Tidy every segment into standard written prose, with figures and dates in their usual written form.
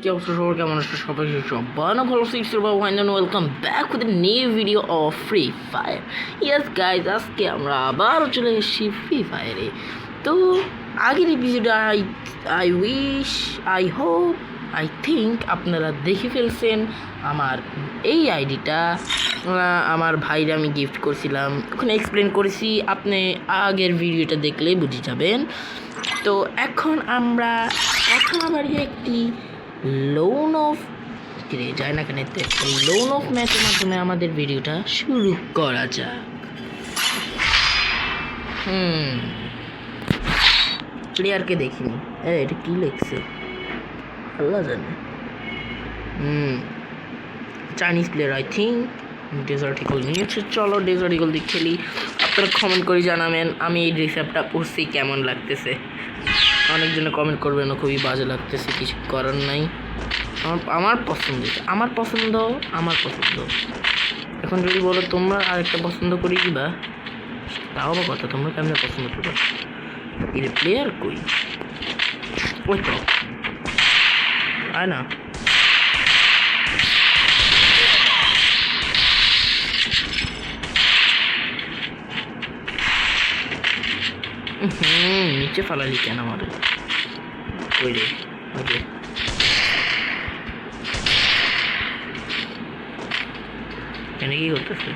কি অবস্থা সবার, কেমন আছে সবাই? সবাই না ভালো আছি। Welcome back with new video of free fire. Yes guys, আজকে আমরা আবারও চলে এসেছি ফ্রি ফায়ারে। তো আগের এপিসোডে I wish, I hope, I think আপনারা দেখে ফেলছেন আমার এই আইডিটা। আমার ভাইরা আমি গিফট করছিলাম, ওখানে এক্সপ্লেন করেছি, আপনি আগের ভিডিওটা দেখলেই বুঝে যাবেন। তো এখন আমরা কথা বাড়িয়ে একটি লোন অফ যায় না কেন, লোন অফ ম্যাচের মাধ্যমে আমাদের ভিডিওটা শুরু করা যাক। প্লেয়ারকে দেখিনি, এটা কি লিখছে আল্লাহ জানে। Chinese player I think. Desert eagle নিয়েছে, চলো ডেজার্ট ইগল দিয়ে খেলি। আপনারা কমেন্ট করে জানাবেন আমি এই ড্রেসআপটা পরছি কেমন লাগতেছে। অনেকজনে কমেন্ট করবেন খুবই বাজে লাগতেছে, কিছু করার নাই। আমার পছন্দ, আমার পছন্দ। এখন যদি বলো তোমরা আরেকটা পছন্দ করি দিবা, তাও বা কথা, তোমরা কেমন পছন্দ করবে? এর প্লেয়ার কই? ওই তো আয় না। নিচে ফালালি কেন আমার? ওই রে, ওকে। এখানে কি করতেছে?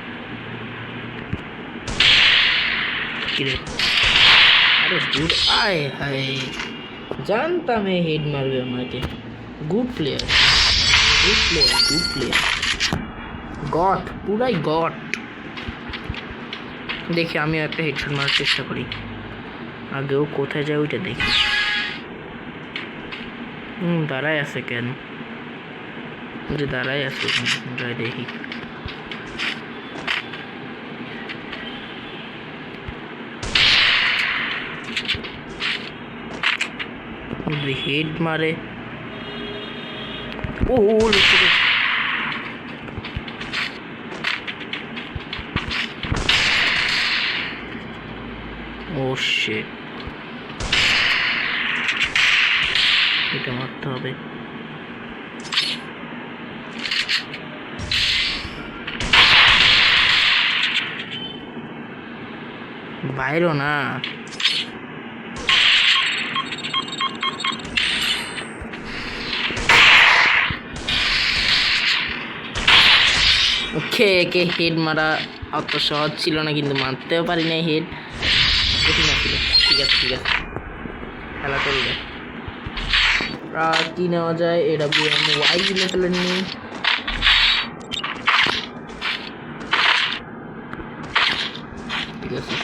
কিরে, আরে গুড, আয় হায়, জানতাম এ হেড মারবে আমাকে। গুড প্লেয়ার, গট, পুরাই গট। দেখি আমিও একটা হেডশট মারার চেষ্টা করি। আগেও কোথায় যায় ওইটা দেখি। দাঁড়ায় আছে কেন? যে দাঁড়ায় আছে যাই দেখি। হেড মারে। ও ও শিট, এটা মারতে হবে। বাইরও না, একে হেড মারা অত সহজ ছিল না, কিন্তু মারতেও পারি না হেড। কঠিন ছিল। ঠিক আছে, খেলা চলবে। কি নেওয়া যায়? AWM কিনে ফেলেননি। ঠিক আছে,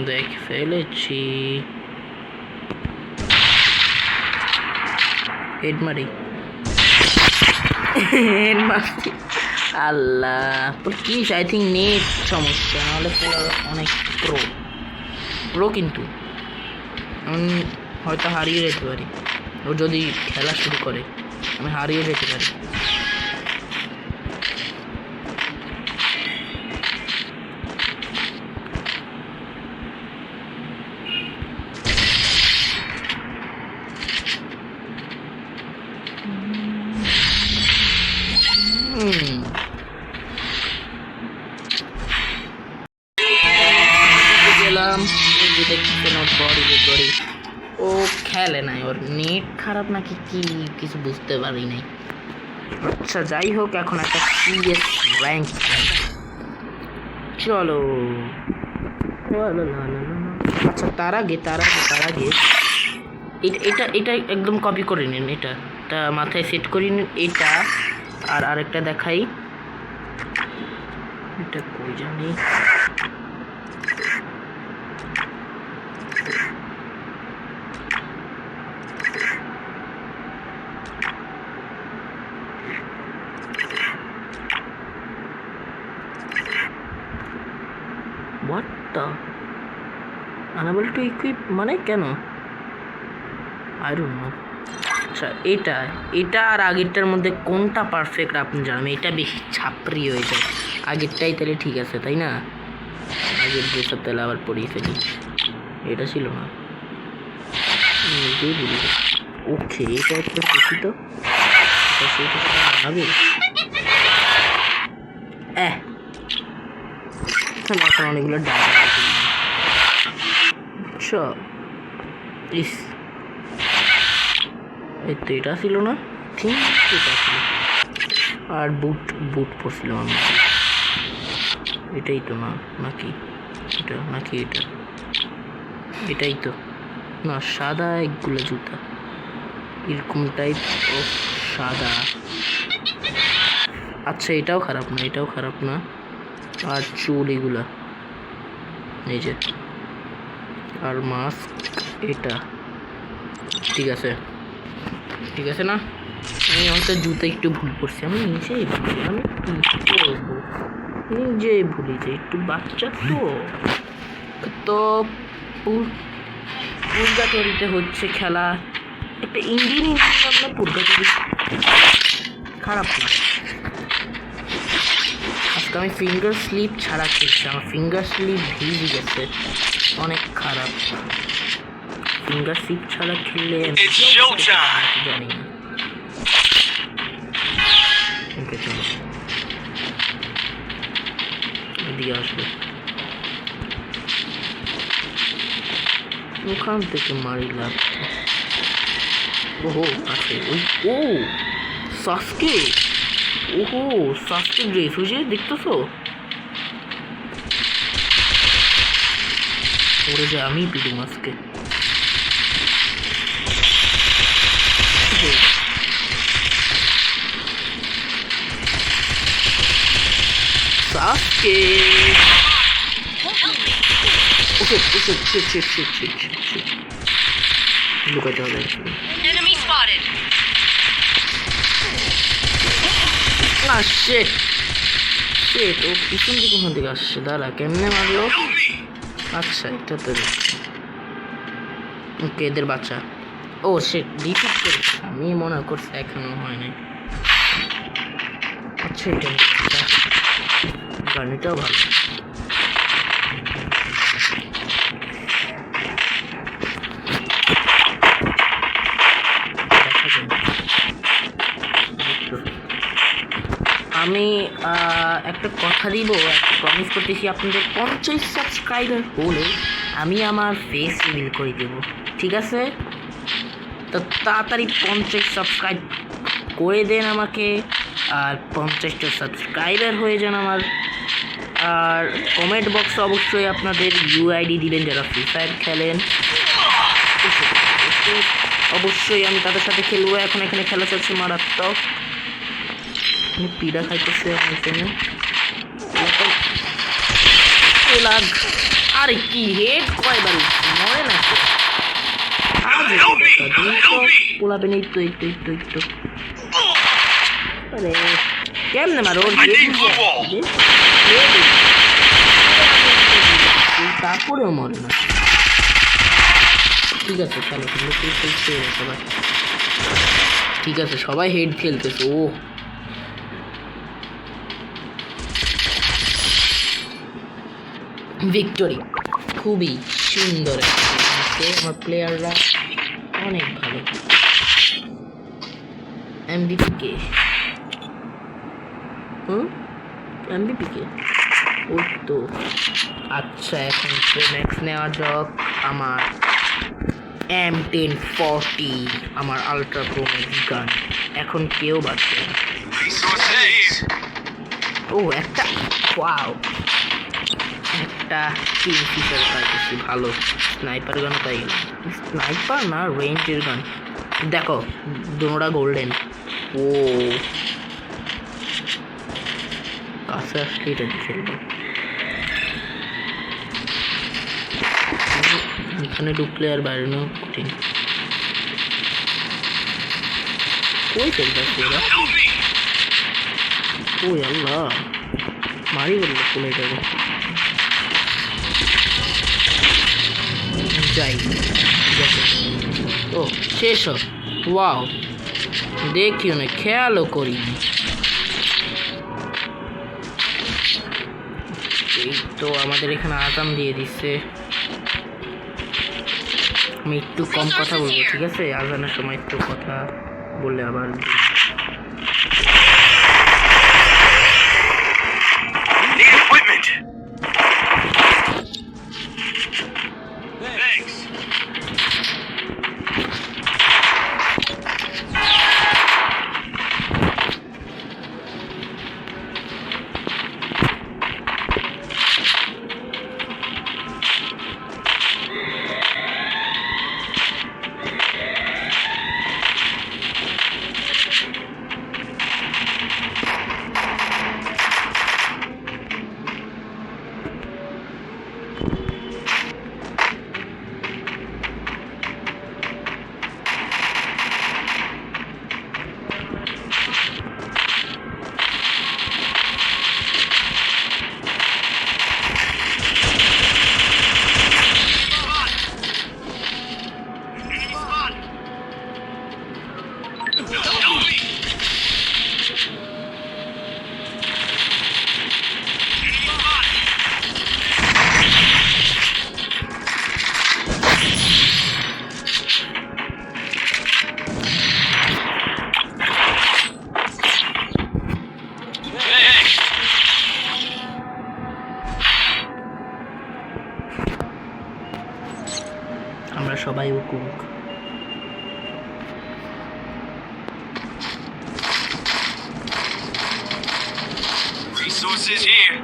দেখে ফেলেছি। হেড মারছি। আল্লাহ, কি আই থিঙ্ক নেট সমস্যা, নাহলে অনেক প্রো কিন্তু আমি হয়তো হারিয়ে যেতে পারি। ও যদি খেলা শুরু করে আমি হারিয়ে যেতে পারি। ও খেলে নাই, ওর নেট খারাপ নাকি কি কিছু বুঝতে পারি নাই। আচ্ছা যাই হোক, এখন একটা সিরিয়াস র্যাঙ্ক। চলো। আচ্ছা তার আগে এটা একদম কপি করে নিন, এটা মাথায় সেট করে নিন। এটা আর আরেকটা দেখাই, এটা কই জানি। What the? Unable to equip মানে কেন? I don't know. আচ্ছা এটা আর আগেরটার মধ্যে কোনটা পারফেক্ট আপনি জানেন? এটা বেশি ছাপরি হয়ে যায়। আগেরটাই তাহলে ঠিক আছে তাই না? আগের ড্রেসটা তাহলে আবার পরিয়ে ফেলি। এটা ছিল না, নিজেই ভুলি। ওকে, এটা একটু দেখি তো সেটা বানাবে। এখন অনেকগুলো ডাল। আচ্ছা ইস, এই তো এটা ছিল না, ঠিক এটা ছিল। আর বুট পরছিলাম আমি, এটাই তো না নাকি? এটা নাকি এটাই তো না, সাদা একগুলো জুতা এরকম টাইপ অফ সাদা। আচ্ছা এটাও খারাপ না, আর চুল এগুলা এই যে, আর মাস্ক এটা ঠিক আছে না? আমি হয়তো জুতো একটু ভুল করছি, আমি নিজেই ভুলি যে একটু বাচ্চা তো পুরগাটরিতে হচ্ছে খেলা, একটা ইঞ্জিন না পুরগাটরি, খারাপ না। আজকে আমি ফিঙ্গার স্লিপ ছাড়া খেলছি, আমার ফিঙ্গার স্লিপ ভিজে গেছে, অনেক খারাপ। ফিঙ্গার স্লিপ ছাড়া খেললে জানি না। ওকে চলো এদিকে আসবে, ওখান থেকে মারি লাগছে। ওহো আছে ও সাসকে, ওহো সাসকে ড্রেস হয়েছে দেখতেছো? ওরে যে আমি পিডু মাসকে সাসকে লুকাতে হবে। ও পিছন দিকে কোন দিকে আসছে? দাঁড়া, কেমনে মারলো? আচ্ছা এটা তো ওকে, এদের বাচ্চা। ও সে রিপিট করেছে, আমি মনে করছি এখনো হয় নাই। আচ্ছা এটা গাড়িটাও ভালো। আমি একটা কথা দিব, একটা প্রমিস করতেছি, আপনাদের 50 সাবস্ক্রাইবার হলে আমি আমার ফেস রিভিল করে দেব, ঠিক আছে? তো তাড়াতাড়ি 50 সাবস্ক্রাইব করে দেন আমাকে, আর 50টা সাবস্ক্রাইবার হয়ে যান আমার। আর কমেন্ট বক্সে অবশ্যই আপনাদের ইউআইডি দিবেন যারা ফ্রি ফায়ার খেলেন, অবশ্যই আমি তাদের সাথে খেলবো। এখন এখানে খেলা চলছে মারাত্মক, পিড়া খাইতেছে আরে কি হেড কয়বার মরে না পোলাবেন? এই তো আরে কেমনে মারো, তারপরেও মরে না। ঠিক আছে চলো সবাই, ঠিক আছে সবাই হেড খেলতেছে। ও ভিক্টোরি, খুবই সুন্দর, আমার প্লেয়াররা অনেক ভালো। এমভিপি কে? এমভিপি কে? ও তো আচ্ছা, এখন প্রো ম্যাক্স নেওয়া যাক। আমার M1040, আমার আলট্রা প্রো ম্যাক্স গান, এখন কেউ বাঁচবে না। ও একটা ওয়াও, একটা কিংফিশার পাইতেছি, ভালো স্নাইপার গান পাই। স্নাইপার না, রেঞ্জের গান। দেখো দুটোটা গোল্ডেন। ও কাছে আসলে এটা খেলবো। এখানে ঢুকলে আর বেরোনো কঠিন। কই খেলতেছে ওরা? ওই আল্লাহ, মারি বললো ফুল এটাকে। যাই, ঠিক আছে। ও শেষ, ওয়াও, দেখিও না, খেয়ালও করিনি। এই তো আমাদের এখানে আজান দিয়ে দিচ্ছে। আমি একটু কম কথা বলবো, ঠিক আছে? আজানের সময় একটু কথা বললে আবার আমরা সবাই উকুক। Resources here.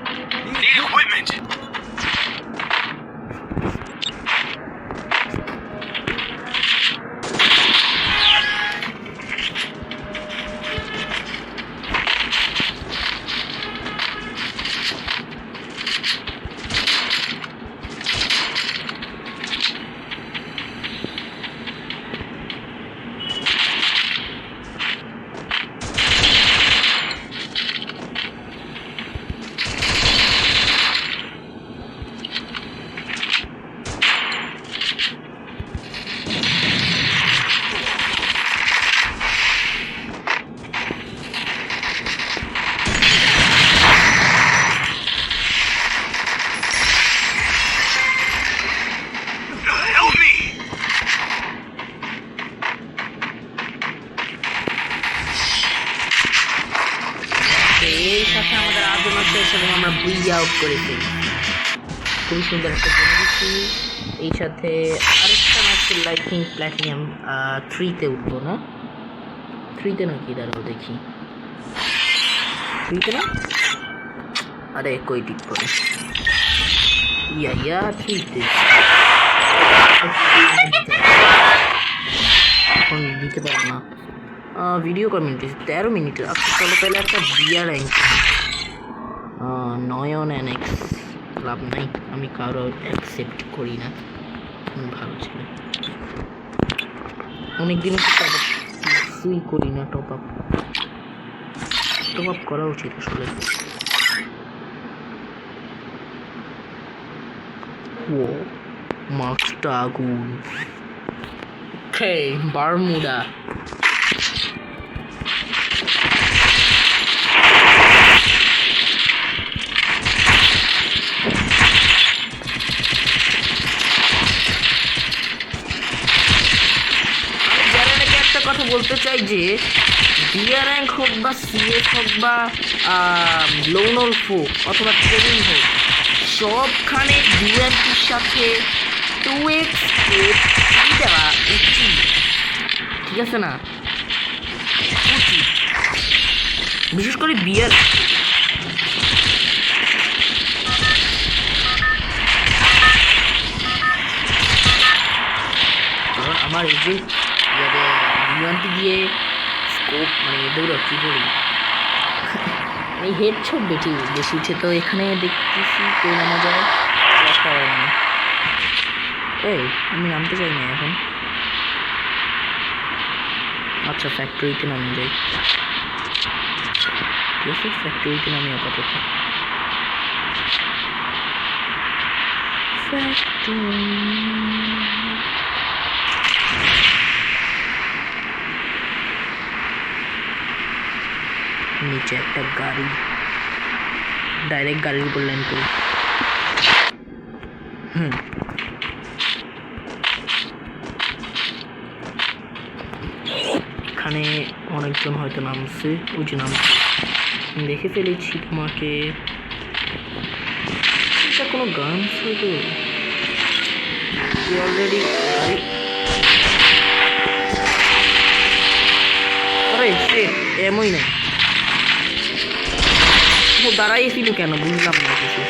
Need equipment. Help me. এর সাথে আমাদের আলোচনা শেষ এবং আমরা বুই আউট করে ফেলি। খুবই সুন্দর একটা জিনিস। এই সাথে আরেকটা ম্যাচ লাইকিং প্ল্যাটিনিয়াম 3-তে উঠবো না, 3-তে নাকি, দাঁড়াবো দেখি, 3-তে না, আরে কই ঠিক করে ইয়া 3-তে এখন দিতে পারবো না। Video community 13 minute. আচ্ছা চলো তাহলে একটা বিয়ার র্যাঙ্ক নয়ন NX। লাভ নাই, আমি কারো অ্যাকসেপ্ট করি না। ভালো ছিল, অনেকদিন কিছুই করি না। টপ আপ করা উচিত আসলে। ও মাস্কটা আগুন। বারমুডা কথা বলতে চাই যে বিয়ার র্যাঙ্ক হোক বা সিএস হোক বা লোন ওলফ হোক অথবা ট্রেনিং হোক, সবখানে ইউএমপির সাথে 2x দেওয়া উচিত, ঠিক আছে না? উচিত, বিশেষ করে বিয়ার। আমার এই যে বিমানটি দিয়ে স্কোপ মানে দৌড়াচ্ছি করি, এই হেডশট বেশি উঠে, তো এখানে দেখতেছি কেউ নামা যায়। এই আমি নামতে চাই না এখন। আচ্ছা ফ্যাক্টরিতে নামে যাই, ঠিক আছে? ফ্যাক্টরিতে নামি আপাতত। ফ্যাক্টরি নিচে একটা গাড়ি, ডাইরেক্ট গাড়ির উপর ল্যান্ড করি। এখানে অনেকজন হয়তো নামছে, ওই যে নামছে, দেখে ফেলেছি তোমাকে। এটা কোনো গান ছিল অলরেডি। আরে সে এমনই নাই, ও দাঁড়াই ছিল কেন বুঝলাম না কিছু,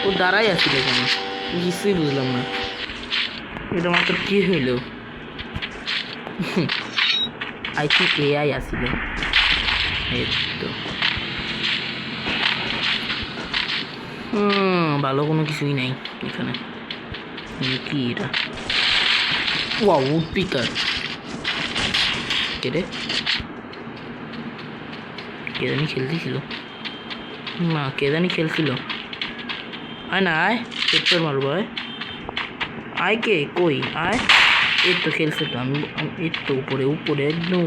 ও দাঁড়াই আসছিল কেন কিছুই বুঝলাম না। এটা মাত্র কি হইল? আই থিঙ্ক এআই আসছিল। এই তো ভালো কোনো কিছুই নাই এখানে। কি এটা? Wow, would পিকার। কে রে? কে জানি খেলতেছিল, না কে জানি খেলছিল। আয় না, আয় পেট্রোল মারবো, আয় আয়। কে কই? আয়, এই তো খেলছে তো। আমি এই তো উপরে উপরে একদম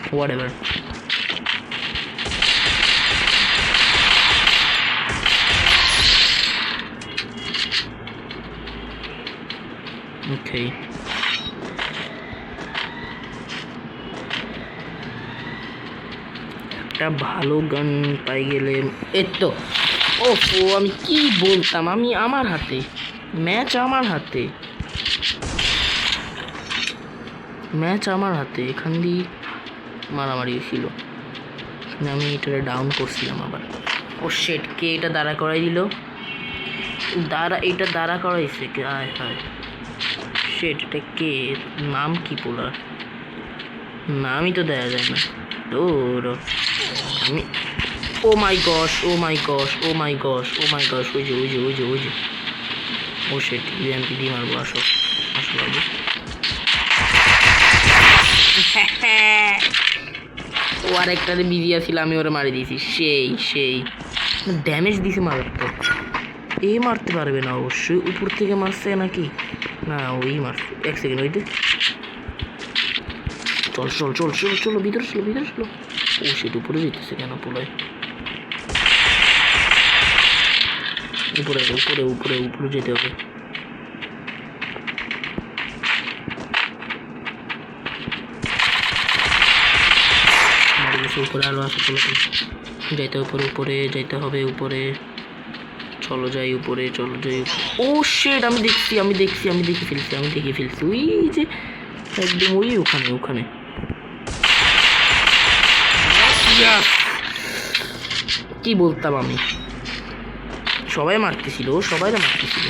হোয়াট এভার। ওকে, একটা ভালো গান পাই গেলে। এই তো ও, আমি কি বলতাম, আমি আমার হাতে ম্যাচ, আমার হাতে ম্যাচ, আমার হাতে। এখান দিয়ে মারামারি ছিল, আমি এটা ডাউন করছিলাম আবার। ও শেট, কে এটা দাঁড়া করাই দিল? এটা দাঁড়া করাইছে কে? আয় হায় শেট, এটা কে? নাম কি পোলার? নামই তো দেয়া যায় না। আমি ও মাই গশ, ও মাই গশ, ও মাই গশ, ও মাই গশ। ওই যে ওই যে ওই যে ওই যে ও শেট, এমপি দিয়ে মারবো। আসো আসো বাবু। ও আরেকটাতে বিজি আছিল, আমি ওরা মারি দিয়েছি। সেই ড্যামেজ দিছে মারাত্মক। এ মারতে পারবে না অবশ্যই, উপর থেকে মারছে নাকি? না ওই মারছে। এক সেকেন্ড ওইতে, চল চল চল চল চলো, ভিতরে ছিল ভিতরে ছিল। ও সেটা উপরে যেতেছে কেন? পোলায় উপরে উপরে উপরে উপরে যেতে হবে। উপরে আলো আসে, যাইতে উপরে, উপরে যাইতে হবে উপরে। চলো যাই উপরে, চলো যাই। ও শেট, আমি দেখছি আমি দেখে ফেলছি ওই যে একদম ওই ওখানে ওখানে। কি বলতাম আমি, সবাই মারতেছিল, সবাই মারতেছিল।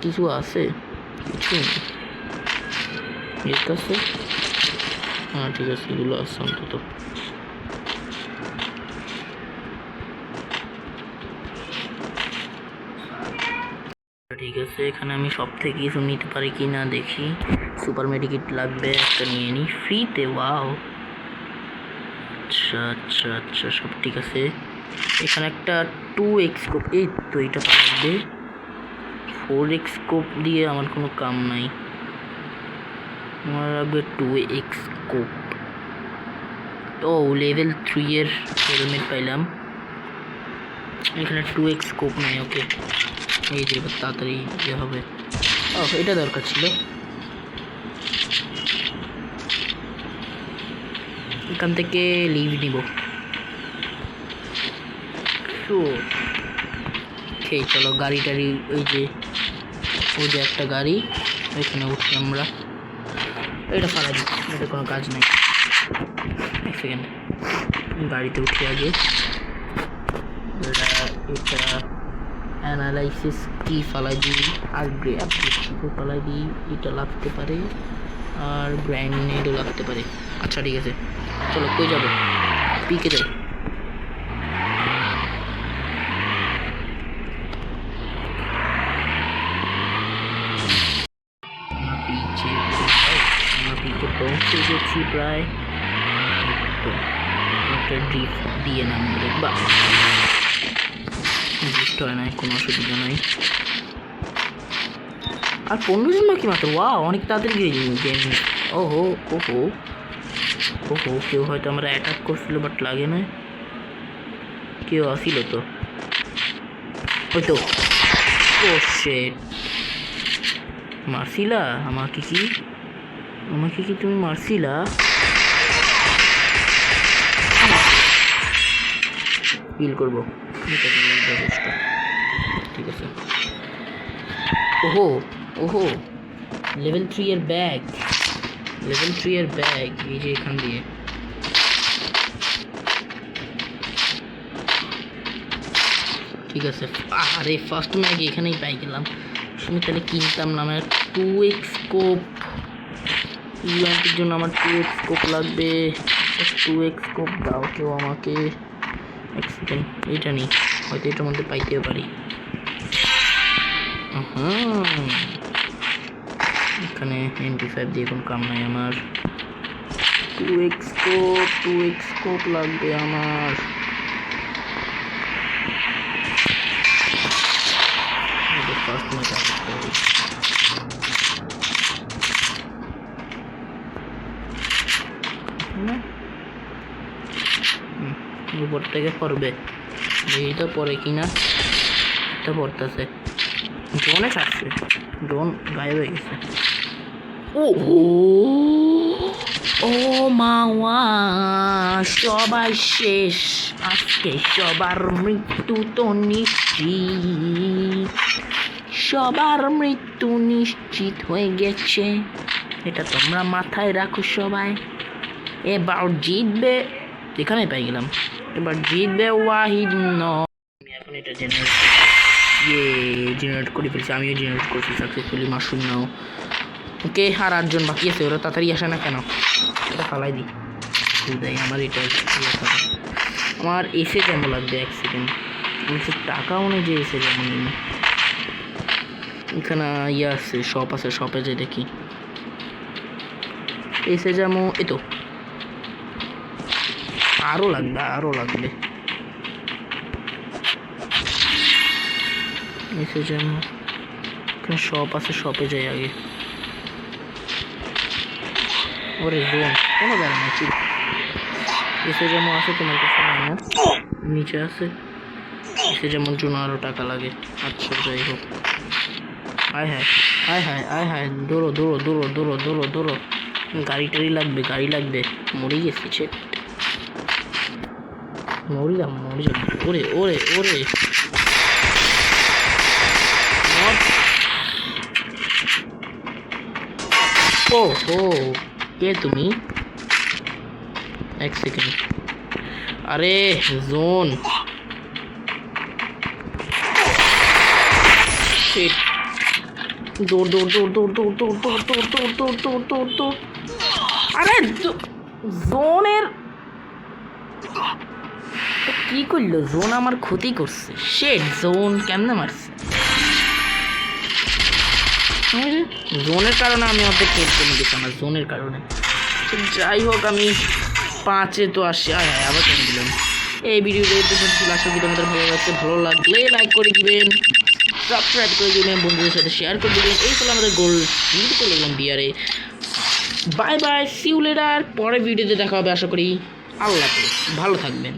কিছু আছে? কিছু নেই এর কাছে। হ্যাঁ ঠিক আছে, এগুলো আছে অন্তত। ঠিক আছে, এখানে আমি সব থেকে কিছু নিতে পারি কি না দেখি। সুপার মেডিকেট লাগবে, একটা নিয়ে নিই ফ্রিতে। ওয়াও, আচ্ছা আচ্ছা আচ্ছা, সব ঠিক আছে। এখানে একটা 2x স্কোপ, এই তো এটা লাগবে। 4x স্কোপ দিয়ে আমার কোনো কাম নাই, আমার লাগবে 2x স্কোপ। ও লেভেল 3 এর হেলমেট পাইলাম। এখানে 2x স্কোপ নাই। ওকে, এই যে এবার তাড়াতাড়ি ইয়ে হবে। ও এটা দরকার ছিল। এখান থেকে লিভ নিব। চলো গাড়ি টাড়ি, ওই যে একটা গাড়ি, ওইখানে উঠি আমরা। এটা ফালা দিই, এটা কোনো কাজ নেই। এক সেকেন্ড, গাড়িতে উঠি আগে। এটা অ্যানালাইসিস কি ফালাই দিই, আর গ্র্যাব ফালাই দিই। এটা লাগতে পারে, আর গ্র্যানেডও লাগতে পারে। আচ্ছা ঠিক আছে, চলো কই যাবো? পিকে যাই। পিকে পৌঁছে গেছি প্রায়। তো একটা ড্রিফট দিয়ে নামবো, দেখবা ড্রিফট হয় না, কোনো অসুবিধা নাই। আর 15 জন বাকি মাত্র। ওয়াও, অনেক তাড়াতাড়ি গেম। ওহো ওহো, ওহো, কেউ হয়তো আমরা অ্যাটাক করছিল বাট লাগে না। কেউ আসিল তো, ওই তো। ও শিট, মারছিলা আমাকে? কি তুমি মারছিলা? হিল করবো, যথেষ্ট। ঠিক আছে। ওহো, লেভেল 3 এর ব্যাগ, এই যে এখান দিয়ে। ঠিক আছে। আরে ফার্স্ট ম্যাগ এখানেই পাই গেলাম। আমি তাহলে কিনতাম না। আমার 2x স্কোপ, ইভেন্টের জন্য আমার 2x স্কোপ লাগবে। 2x স্কোপ দাও কেউ আমাকে। এক সেকেন্ড, এইটা নেই, হয়তো এটার মধ্যে পাইতেও পারি। এখানে MP5 দিয়ে কোনো কাম নাই আমার। 2x স্কোপ লাগবে আমার। ফার্স্ট ম্যাচ উপর থেকে পড়বে, এইটা পরে কিনা এটা পড়তেছে। ড্রোনে ছাড়ছে, ড্রোন গায়েব হয়ে গেছে। ও মাওয়া, সবাই শেষ আজকে, সবার মৃত্যু তো নিশ্চিত, হয়ে গেছে। এটা তোমরা মাথায় রাখো সবাই। এবার জিতবে, এখানে পাই গেলাম। এবার জিতবে ওয়াহিদ। আমি এখন এটা জেনারেট করে ফেলছি। আমিও জেনারেট করছি সাকসেসফুলি। মাশরুম নাও। ওকে, আর 8জন বাকি আছে, ওরা তাড়াতাড়ি আসে না কেন? এটা ফালাই দিই। আমার এটা আমার এসে যেমন লাগবে। এক সেকেন্ড, বলছি টাকা অনুযায়ী এসে যেমন নেই। এখানে আছে, শপ আছে, শপে যে দেখি এসে যেমন। এই তো আরও লাগবে এসে যেমন। এখানে শপ আছে, শপে যাই আগে। ওরে জোন, কোনো ব্যাপার না। ঠিক এসে যেমন আছে তোমার কাছে, নিচে আছে। এসে যেমন জন্য আরও টাকা লাগে। আচ্ছা যাই হোক। আয় হায়, দৌড়ো। গাড়ি টাড়ি লাগবে, মরে গেছি। মরি যাম। ওরে ও কে তুমি? এক সেকেন্ড। আরে জোন, দৌড়। আরে জোনের কি করলো? জোন আমার ক্ষতি করছে। শেট, জোন কেমনে মারছে? জোনের কারণে আমি অর্ধেক খেলতে নিয়ে গেছি, আমার জোনের কারণে। যাই হোক, আমি 5-এ তো আসি। আবার কেন দিলাম? এই ভিডিওটা আশা করি তোমাদের ভালো লাগছে। ভালো লাগলে লাইক করে দিবেন, সাবস্ক্রাইব করে দিবেন, বন্ধুদের সাথে শেয়ার করে দিবেন। এই হলো আমাদের গোল। চলে গেলাম বিয়ারে। Bye, see you later. পরের ভিডিওতে দেখা হবে আশা করি। আল্লাহ হাফেজ, ভালো থাকবেন।